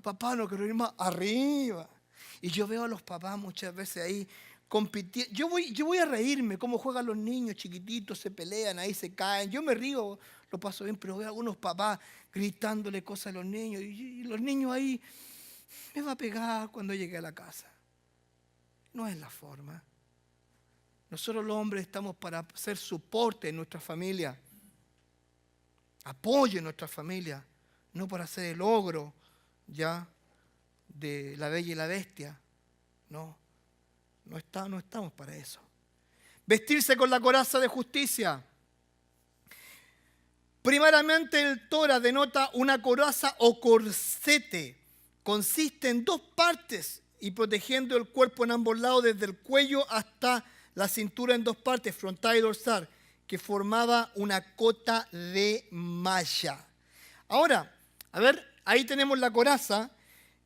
Papá, no quiero ir más, arriba. Y yo veo a los papás muchas veces ahí compitiendo. Yo voy a reírme cómo juegan los niños chiquititos, se pelean, ahí se caen. Yo me río, lo paso bien, pero veo a algunos papás gritándole cosas a los niños. Y los niños ahí, me va a pegar cuando llegue a la casa. No es la forma. Nosotros los hombres estamos para hacer soporte en nuestra familia, apoyo en nuestra familia, no para hacer el ogro ya de La Bella y la Bestia. No estamos para eso. Vestirse con la coraza de justicia. Primeramente el Torah denota una coraza o corsete. Consiste en dos partes y protegiendo el cuerpo en ambos lados desde el cuello hasta la cintura en dos partes, frontal y dorsal, que formaba una cota de malla. Ahora, a ver, ahí tenemos la coraza,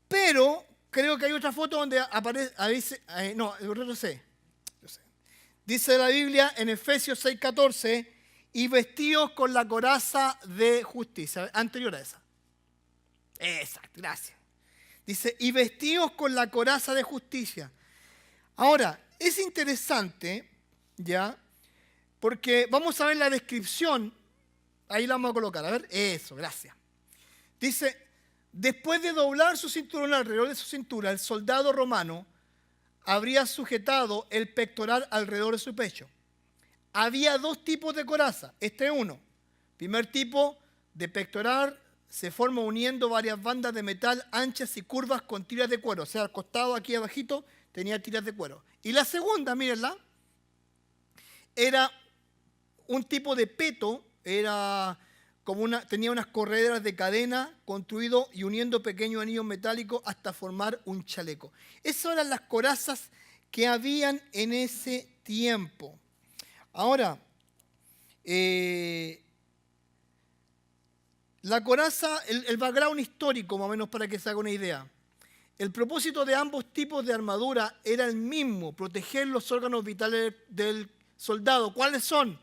pero creo que hay otra foto donde aparece, dice la Biblia en Efesios 6:14, y vestidos con la coraza de justicia, anterior a esa. Exacto, gracias. Dice, y vestidos con la coraza de justicia. Ahora, es interesante, ¿ya? Porque vamos a ver la descripción. Ahí la vamos a colocar. A ver, eso, gracias. Dice, después de doblar su cinturón alrededor de su cintura, el soldado romano habría sujetado el pectoral alrededor de su pecho. Había dos tipos de coraza. Este es uno. Primer tipo de pectoral se forma uniendo varias bandas de metal anchas y curvas con tiras de cuero. O sea, al costado, aquí abajito, tenía tiras de cuero. Y la segunda, mírenla, era un tipo de peto, era como tenía unas correderas de cadena construido y uniendo pequeños anillos metálicos hasta formar un chaleco. Esas eran las corazas que habían en ese tiempo. Ahora, la coraza, el background histórico, más o menos para que se haga una idea. El propósito de ambos tipos de armadura era el mismo, proteger los órganos vitales del soldado. ¿Cuáles son?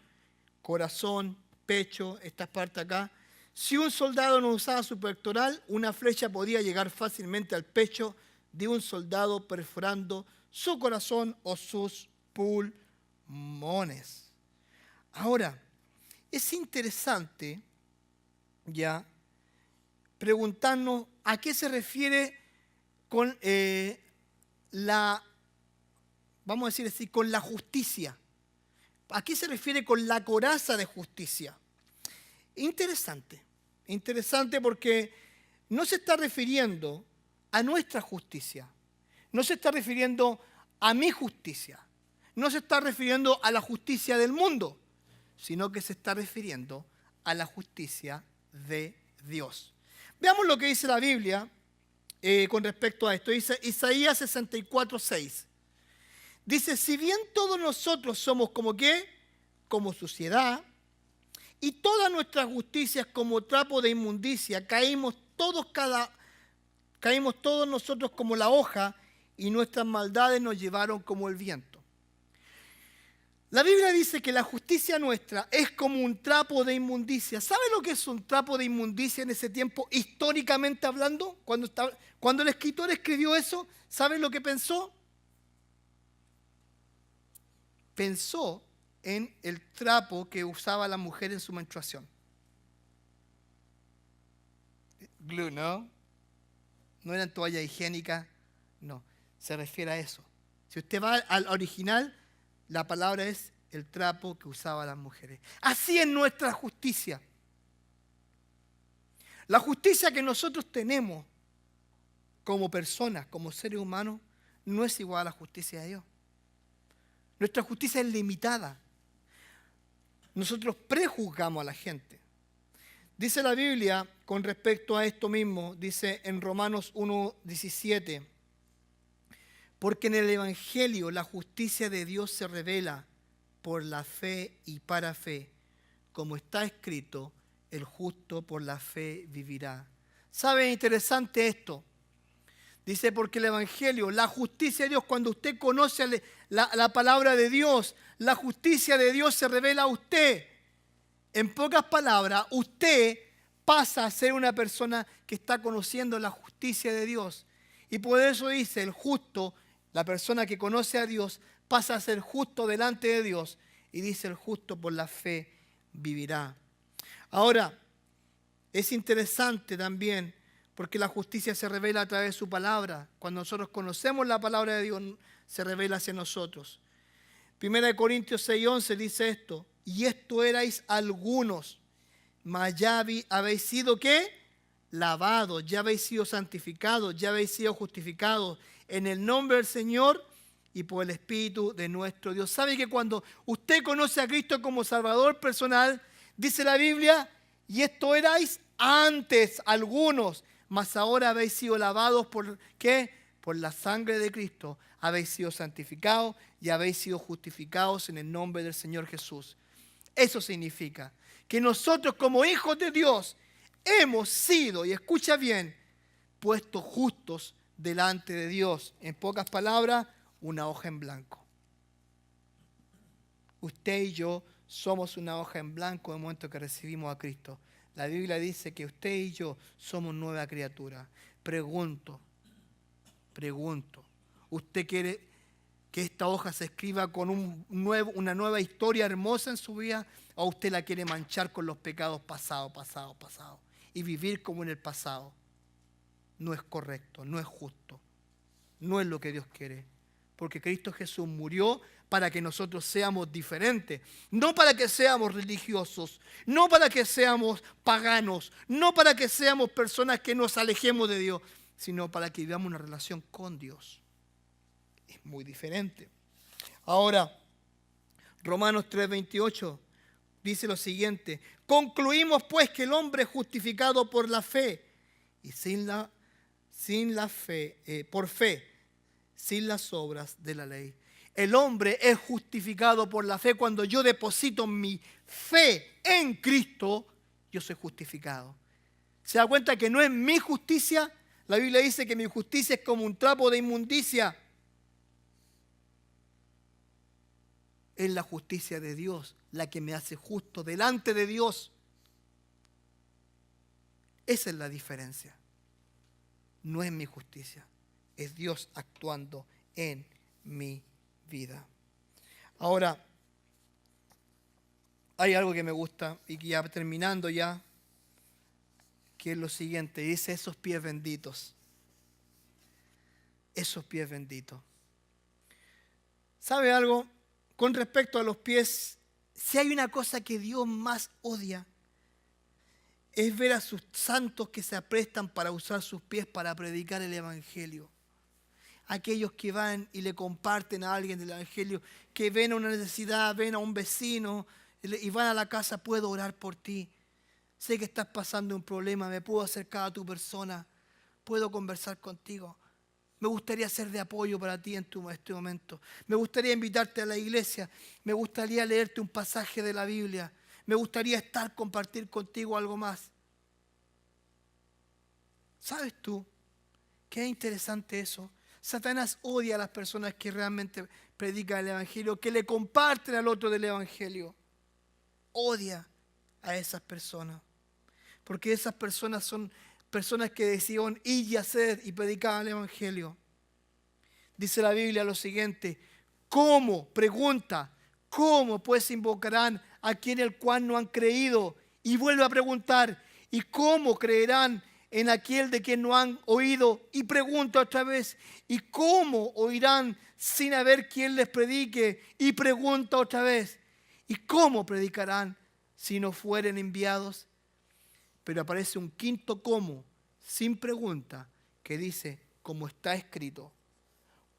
Corazón, pecho, estas partes acá. Si un soldado no usaba su pectoral, una flecha podía llegar fácilmente al pecho de un soldado perforando su corazón o sus pulmones. Ahora, es interesante ya preguntarnos a qué se refiere con vamos a decir así, con la justicia. ¿A qué se refiere con la coraza de justicia? Interesante porque no se está refiriendo a nuestra justicia, no se está refiriendo a mi justicia, no se está refiriendo a la justicia del mundo, sino que se está refiriendo a la justicia de Dios. Veamos lo que dice la Biblia con respecto a esto. Dice Isaías 64:6. Dice, si bien todos nosotros somos como ¿qué? Como suciedad, y toda nuestra justicia es como trapo de inmundicia, caímos todos nosotros como la hoja, y nuestras maldades nos llevaron como el viento. La Biblia dice que la justicia nuestra es como un trapo de inmundicia. ¿Sabe lo que es un trapo de inmundicia en ese tiempo, históricamente hablando? Cuando el escritor escribió eso, ¿sabe lo que pensó? Pensó en el trapo que usaba la mujer en su menstruación. Glue, ¿no? No eran toallas higiénicas, no. Se refiere a eso. Si usted va al original, la palabra es el trapo que usaban las mujeres. Así es nuestra justicia. La justicia que nosotros tenemos como personas, como seres humanos, no es igual a la justicia de Dios. Nuestra justicia es limitada. Nosotros prejuzgamos a la gente. Dice la Biblia con respecto a esto mismo, dice en Romanos 1:17, porque en el Evangelio la justicia de Dios se revela por la fe y para fe, como está escrito, el justo por la fe vivirá. ¿Sabe? Interesante esto. Dice, porque el Evangelio, la justicia de Dios, cuando usted conoce la palabra de Dios, la justicia de Dios se revela a usted. En pocas palabras, usted pasa a ser una persona que está conociendo la justicia de Dios. Y por eso dice, el justo, la persona que conoce a Dios, pasa a ser justo delante de Dios. Y dice, el justo por la fe vivirá. Ahora, es interesante también, porque la justicia se revela a través de su palabra. Cuando nosotros conocemos la palabra de Dios, se revela hacia nosotros. 1 Corintios 6:11 dice esto: y esto erais algunos, mas ya habéis sido ¿qué? Lavados, ya habéis sido santificados, ya habéis sido justificados en el nombre del Señor y por el Espíritu de nuestro Dios. ¿Sabe que cuando usted conoce a Cristo como Salvador personal, dice la Biblia, y esto erais antes algunos, mas ahora habéis sido lavados por ¿qué? Por la sangre de Cristo, habéis sido santificados y habéis sido justificados en el nombre del Señor Jesús. Eso significa que nosotros como hijos de Dios hemos sido, y escucha bien, puestos justos delante de Dios. En pocas palabras, una hoja en blanco. Usted y yo somos una hoja en blanco en el momento que recibimos a Cristo. La Biblia dice que usted y yo somos nueva criatura. Pregunto, ¿usted quiere que esta hoja se escriba con una nueva historia hermosa en su vida? ¿O usted la quiere manchar con los pecados pasados? Y vivir como en el pasado. No es correcto, no es justo. No es lo que Dios quiere. Porque Cristo Jesús murió para que nosotros seamos diferentes. No para que seamos religiosos. No para que seamos paganos. No para que seamos personas que nos alejemos de Dios. Sino para que vivamos una relación con Dios. Es muy diferente. Ahora, Romanos 3:28 dice lo siguiente: concluimos pues que el hombre es justificado por la fe y por fe, sin las obras de la ley. El hombre es justificado por la fe. Cuando yo deposito mi fe en Cristo, yo soy justificado. ¿Se da cuenta que no es mi justicia? La Biblia dice que mi justicia es como un trapo de inmundicia. Es la justicia de Dios la que me hace justo delante de Dios. Esa es la diferencia. No es mi justicia, es Dios actuando en mi vida. Ahora, hay algo que me gusta y que ya terminando ya, que es lo siguiente. Dice esos pies benditos. Esos pies benditos. ¿Sabe algo? Con respecto a los pies, si hay una cosa que Dios más odia, es ver a sus santos que se aprestan para usar sus pies para predicar el Evangelio. Aquellos que van y le comparten a alguien el Evangelio, que ven una necesidad, ven a un vecino y van a la casa: puedo orar por ti. Sé que estás pasando un problema, me puedo acercar a tu persona, puedo conversar contigo. Me gustaría ser de apoyo para ti en este momento. Me gustaría invitarte a la iglesia. Me gustaría leerte un pasaje de la Biblia. Me gustaría compartir contigo algo más. ¿Sabes tú qué interesante eso? Satanás odia a las personas que realmente predican el Evangelio, que le comparten al otro del Evangelio. Odia a esas personas. Porque esas personas son personas que decidieron ir y hacer y predicar el Evangelio. Dice la Biblia lo siguiente: ¿cómo? Pregunta, ¿cómo pues invocarán a quien el cual no han creído? Y vuelve a preguntar: ¿y cómo creerán en aquel de quien no han oído? Y pregunta otra vez: ¿y cómo oirán sin haber quien les predique? Y pregunta otra vez: ¿y cómo predicarán si no fueren enviados? Pero aparece un quinto cómo, sin pregunta, que dice: como está escrito,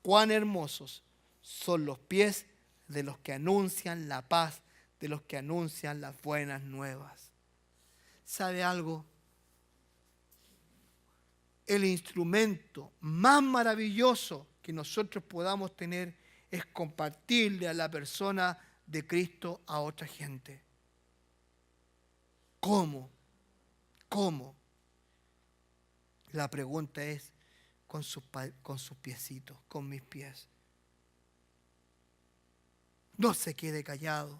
cuán hermosos son los pies de los que anuncian la paz, de los que anuncian las buenas nuevas. ¿Sabe algo? El instrumento más maravilloso que nosotros podamos tener es compartirle a la persona de Cristo a otra gente. ¿Cómo? ¿Cómo? La pregunta es: con sus piecitos, con mis pies. No se quede callado.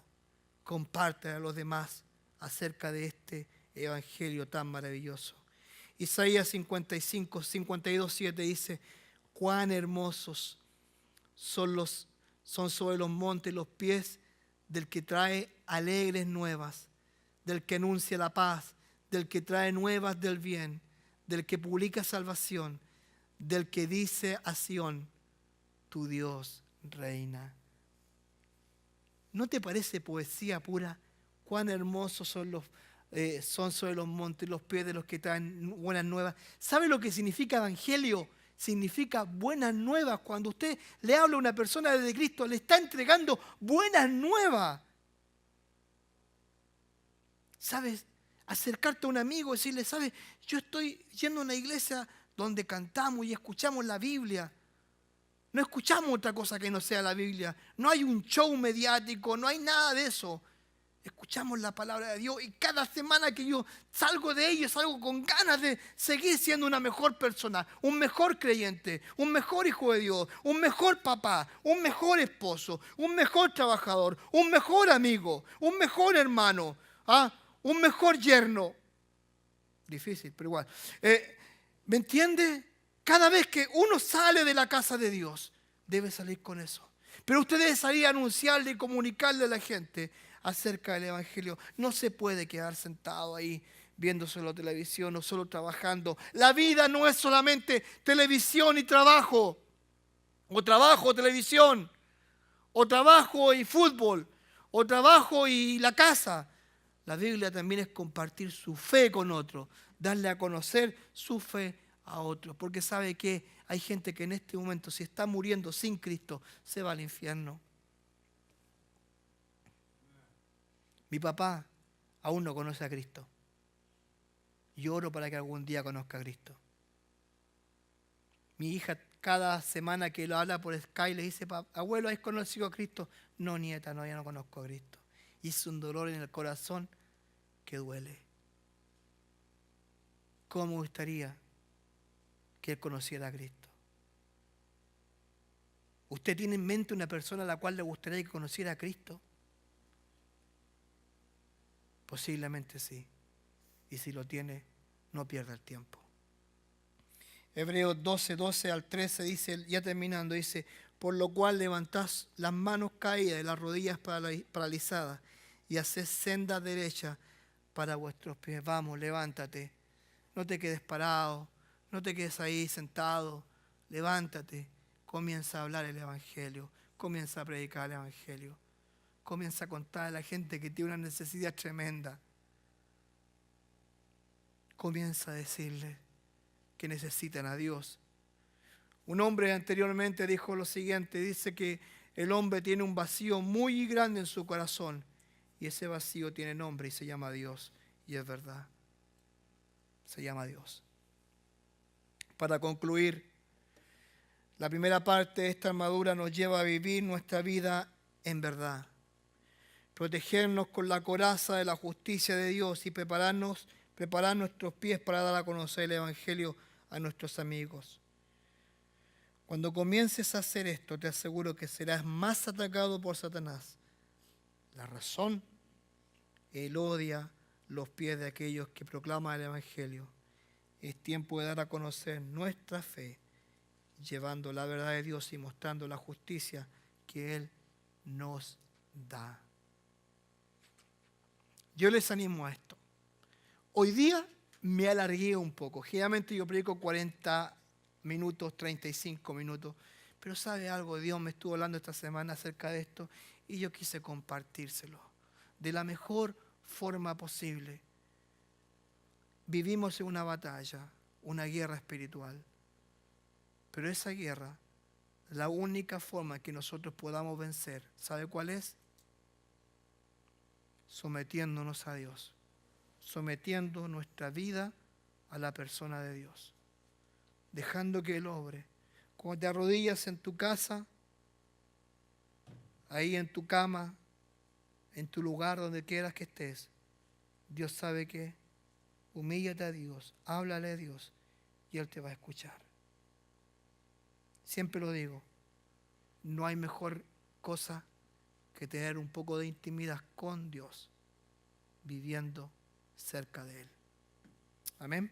Comparte a los demás acerca de este evangelio tan maravilloso. Isaías 55, 52, 7 dice: cuán hermosos son sobre los montes los pies del que trae alegres nuevas, del que anuncia la paz, del que trae nuevas del bien, del que publica salvación, del que dice a Sión, tu Dios reina. ¿No te parece poesía pura? Cuán hermosos son sobre los montes los pies de los que traen buenas nuevas. ¿Sabe lo que significa evangelio? Significa buenas nuevas. Cuando usted le habla a una persona de Cristo, le está entregando buenas nuevas. ¿Sabes? Acercarte a un amigo y decirle, ¿sabes? Yo estoy yendo a una iglesia donde cantamos y escuchamos la Biblia. No escuchamos otra cosa que no sea la Biblia. No hay un show mediático, no hay nada de eso. Escuchamos la palabra de Dios y cada semana que yo salgo de ello, salgo con ganas de seguir siendo una mejor persona, un mejor creyente, un mejor hijo de Dios, un mejor papá, un mejor esposo, un mejor trabajador, un mejor amigo, un mejor hermano, un mejor yerno. Difícil, pero igual. ¿Me entiende? Cada vez que uno sale de la casa de Dios, debe salir con eso. Pero usted debe salir a anunciarle y comunicarle a la gente acerca del Evangelio. No se puede quedar sentado ahí viendo solo televisión o solo trabajando. La vida no es solamente televisión y trabajo. O trabajo, televisión. O trabajo y fútbol. O trabajo y la casa. La Biblia también es compartir su fe con otros. Darle a conocer su fe a otros. Porque sabe que hay gente que en este momento, si está muriendo sin Cristo, se va al infierno. Mi papá aún no conoce a Cristo. Yo oro para que algún día conozca a Cristo. Mi hija cada semana que lo habla por Skype le dice, abuelo, ¿has conocido a Cristo? No, nieta, no, ya no conozco a Cristo. Y es un dolor en el corazón que duele. ¿Cómo me gustaría que él conociera a Cristo? ¿Usted tiene en mente una persona a la cual le gustaría que conociera a Cristo? Posiblemente sí. Y si lo tiene, no pierda el tiempo. Hebreos 12 al 13 dice, ya terminando, dice, por lo cual levantás las manos caídas y las rodillas paralizadas y hacés senda derecha para vuestros pies. Vamos, levántate. No te quedes parado, no te quedes ahí sentado. Levántate, comienza a hablar el Evangelio, comienza a predicar el Evangelio. Comienza a contar a la gente que tiene una necesidad tremenda. Comienza a decirle que necesitan a Dios. Un hombre anteriormente dijo lo siguiente, dice que el hombre tiene un vacío muy grande en su corazón y ese vacío tiene nombre y se llama Dios. Y es verdad, se llama Dios. Para concluir, la primera parte de esta armadura nos lleva a vivir nuestra vida en verdad. Protegernos con la coraza de la justicia de Dios y preparar nuestros pies para dar a conocer el Evangelio a nuestros amigos. Cuando comiences a hacer esto, te aseguro que serás más atacado por Satanás. La razón, él odia los pies de aquellos que proclaman el Evangelio. Es tiempo de dar a conocer nuestra fe, llevando la verdad de Dios y mostrando la justicia que Él nos da. Yo les animo a esto. Hoy día me alargué un poco. Generalmente yo predico 40 minutos, 35 minutos. Pero ¿sabe algo? Dios me estuvo hablando esta semana acerca de esto y yo quise compartírselo de la mejor forma posible. Vivimos en una batalla, una guerra espiritual. Pero esa guerra, la única forma que nosotros podamos vencer, ¿sabe cuál es? Sometiéndonos a Dios, sometiendo nuestra vida a la persona de Dios, dejando que Él obre. Cuando te arrodillas en tu casa, ahí en tu cama, en tu lugar donde quieras que estés, Dios sabe que humíllate a Dios, háblale a Dios y Él te va a escuchar. Siempre lo digo, no hay mejor cosa que tener un poco de intimidad con Dios, viviendo cerca de Él. Amén.